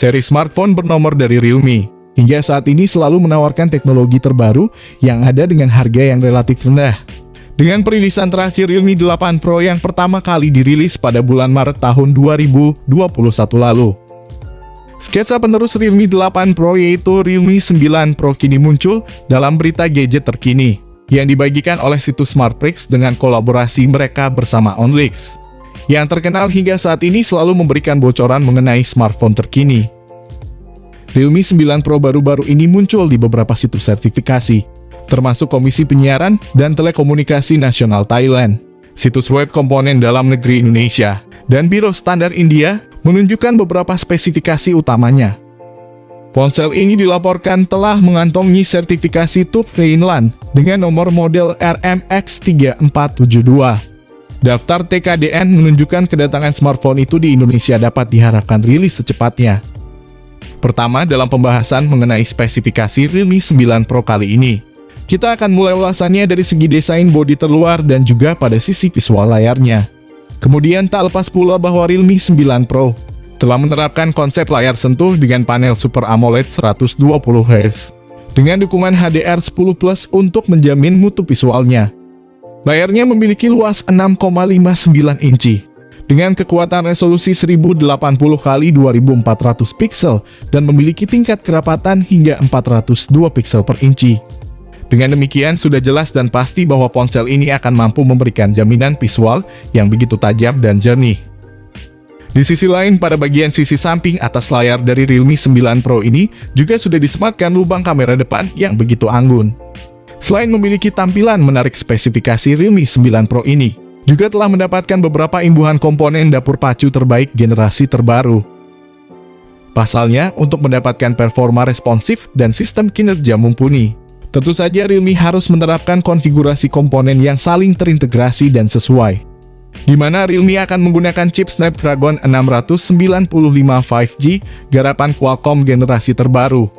seri smartphone bernomor dari Realme. Hingga saat ini selalu menawarkan teknologi terbaru yang ada dengan harga yang relatif rendah. Dengan perilisan terakhir Realme 8 Pro yang pertama kali dirilis pada bulan Maret tahun 2021 lalu. Sketsa penerus Realme 8 Pro yaitu Realme 9 Pro kini muncul dalam berita gadget terkini yang dibagikan oleh situs Smartfreaks dengan kolaborasi mereka bersama OnLeaks, yang terkenal hingga saat ini selalu memberikan bocoran mengenai smartphone terkini. Realme 9 Pro baru-baru ini muncul di beberapa situs sertifikasi, termasuk Komisi Penyiaran dan Telekomunikasi Nasional Thailand, situs web komponen dalam negeri Indonesia, dan Biro Standar India menunjukkan beberapa spesifikasi utamanya. Ponsel ini dilaporkan telah mengantongi sertifikasi TÜV Rheinland dengan nomor model RMX3472. Daftar TKDN menunjukkan kedatangan smartphone itu di Indonesia dapat diharapkan rilis secepatnya. Pertama, dalam pembahasan mengenai spesifikasi Realme 9 Pro kali ini, kita akan mulai ulasannya dari segi desain bodi terluar dan juga pada sisi visual layarnya. Kemudian tak lepas pula bahwa Realme 9 Pro telah menerapkan konsep layar sentuh dengan panel Super AMOLED 120Hz dengan dukungan HDR10+ untuk menjamin mutu visualnya. Layarnya memiliki luas 6,59 inci dengan kekuatan resolusi 1080x2400 pixel dan memiliki tingkat kerapatan hingga 402 pixel per inci. Dengan demikian, sudah jelas dan pasti bahwa ponsel ini akan mampu memberikan jaminan visual yang begitu tajam dan jernih. Di sisi lain, pada bagian sisi samping atas layar dari Realme 9 Pro ini juga sudah disematkan lubang kamera depan yang begitu anggun. Selain memiliki tampilan menarik, spesifikasi Realme 9 Pro ini juga telah mendapatkan beberapa imbuhan komponen dapur pacu terbaik generasi terbaru. Pasalnya, untuk mendapatkan performa responsif dan sistem kinerja mumpuni, tentu saja Realme harus menerapkan konfigurasi komponen yang saling terintegrasi dan sesuai, di mana Realme akan menggunakan chip Snapdragon 695 5G garapan Qualcomm generasi terbaru.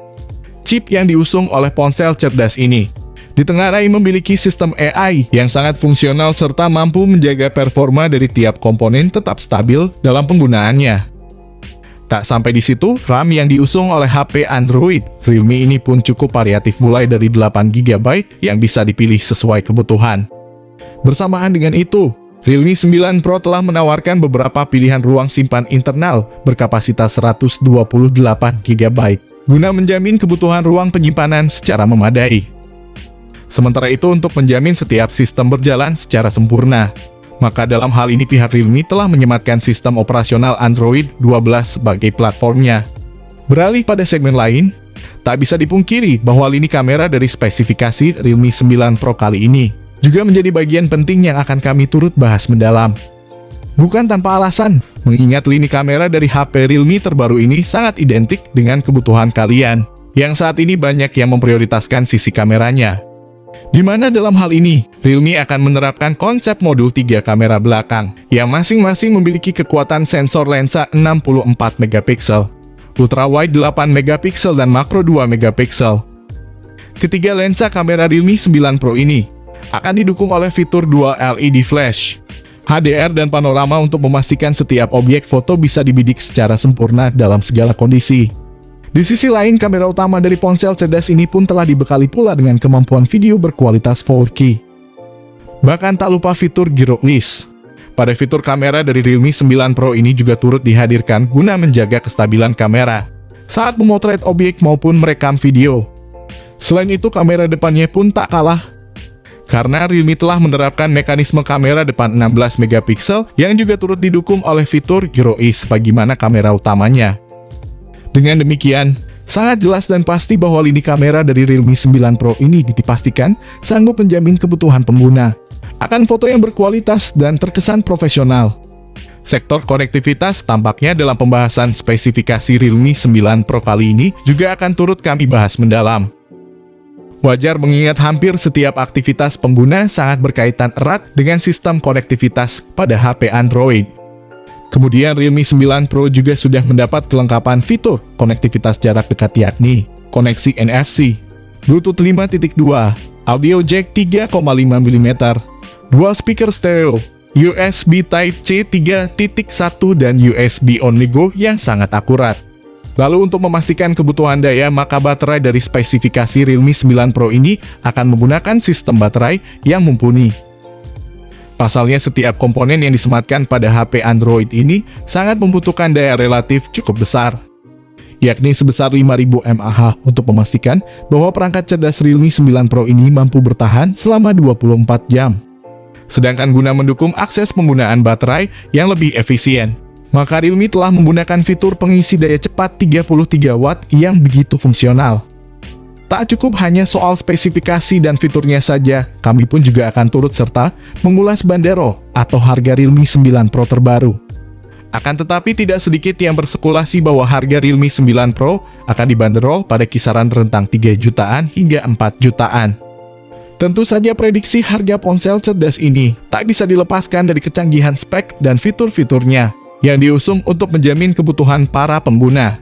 Chip yang diusung oleh ponsel cerdas ini ditengarai memiliki sistem AI yang sangat fungsional serta mampu menjaga performa dari tiap komponen tetap stabil dalam penggunaannya. Tak sampai di situ, RAM yang diusung oleh HP Android Realme ini pun cukup variatif, mulai dari 8GB yang bisa dipilih sesuai kebutuhan. Bersamaan dengan itu, Realme 9 Pro telah menawarkan beberapa pilihan ruang simpan internal berkapasitas 128GB guna menjamin kebutuhan ruang penyimpanan secara memadai. Sementara itu, untuk menjamin setiap sistem berjalan secara sempurna, maka dalam hal ini pihak Realme telah menyematkan sistem operasional Android 12 sebagai platformnya. Beralih pada segmen lain, tak bisa dipungkiri bahwa lini kamera dari spesifikasi Realme 9 Pro kali ini juga menjadi bagian penting yang akan kami turut bahas mendalam. Bukan tanpa alasan, mengingat lini kamera dari HP Realme terbaru ini sangat identik dengan kebutuhan kalian, yang saat ini banyak yang memprioritaskan sisi kameranya. Di mana dalam hal ini, Realme akan menerapkan konsep modul 3 kamera belakang, yang masing-masing memiliki kekuatan sensor lensa 64 megapiksel, ultrawide 8 megapiksel dan makro 2 megapiksel. Ketiga lensa kamera Realme 9 Pro ini akan didukung oleh fitur Dual LED Flash, HDR dan panorama untuk memastikan setiap objek foto bisa dibidik secara sempurna dalam segala kondisi. Di sisi lain, kamera utama dari ponsel cerdas ini pun telah dibekali pula dengan kemampuan video berkualitas 4K. Bahkan tak lupa fitur Gyro-less. Pada fitur kamera dari Realme 9 Pro ini juga turut dihadirkan guna menjaga kestabilan kamera saat memotret objek maupun merekam video. Selain itu, kamera depannya pun tak kalah, karena Realme telah menerapkan mekanisme kamera depan 16 megapiksel yang juga turut didukung oleh fitur Gyro-less bagaimana kamera utamanya. Dengan demikian, sangat jelas dan pasti bahwa lini kamera dari Realme 9 Pro ini dipastikan sanggup menjamin kebutuhan pengguna akan foto yang berkualitas dan terkesan profesional. Sektor konektivitas tampaknya dalam pembahasan spesifikasi Realme 9 Pro kali ini juga akan turut kami bahas mendalam. Wajar mengingat hampir setiap aktivitas pengguna sangat berkaitan erat dengan sistem konektivitas pada HP Android. Kemudian Realme 9 Pro juga sudah mendapat kelengkapan fitur konektivitas jarak dekat, yakni koneksi NFC, Bluetooth 5.2, audio jack 3,5 mm, dual speaker stereo, USB Type-C 3.1 dan USB on-the-go yang sangat akurat. Lalu untuk memastikan kebutuhan daya, maka baterai dari spesifikasi Realme 9 Pro ini akan menggunakan sistem baterai yang mumpuni. Pasalnya setiap komponen yang disematkan pada HP Android ini sangat membutuhkan daya relatif cukup besar, yakni sebesar 5000 mAh untuk memastikan bahwa perangkat cerdas Realme 9 Pro ini mampu bertahan selama 24 jam. Sedangkan guna mendukung akses penggunaan baterai yang lebih efisien, maka Realme telah menggunakan fitur pengisi daya cepat 33 watt yang begitu fungsional. Tak cukup hanya soal spesifikasi dan fiturnya saja, kami pun juga akan turut serta mengulas bandrol atau harga Realme 9 Pro terbaru. Akan tetapi tidak sedikit yang berspekulasi bahwa harga Realme 9 Pro akan dibanderol pada kisaran rentang 3 jutaan hingga 4 jutaan. Tentu saja prediksi harga ponsel cerdas ini tak bisa dilepaskan dari kecanggihan spek dan fitur-fiturnya yang diusung untuk menjamin kebutuhan para pengguna.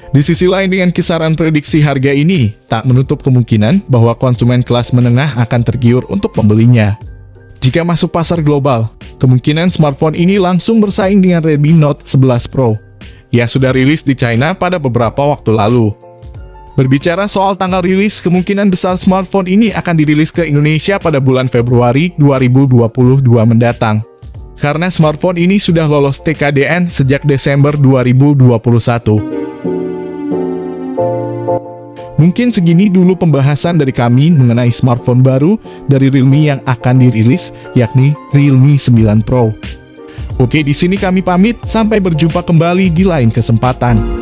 Di sisi lain, dengan kisaran prediksi harga ini, tak menutup kemungkinan bahwa konsumen kelas menengah akan tergiur untuk membelinya. Jika masuk pasar global, kemungkinan smartphone ini langsung bersaing dengan Redmi Note 11 Pro yang sudah rilis di China pada beberapa waktu lalu. Berbicara soal tanggal rilis, kemungkinan besar smartphone ini akan dirilis ke Indonesia pada bulan Februari 2022 mendatang. Karena smartphone ini sudah lolos TKDN sejak Desember 2021. Mungkin segini dulu pembahasan dari kami mengenai smartphone baru dari Realme yang akan dirilis, yakni Realme 9 Pro. Oke, di sini kami pamit, sampai berjumpa kembali di lain kesempatan.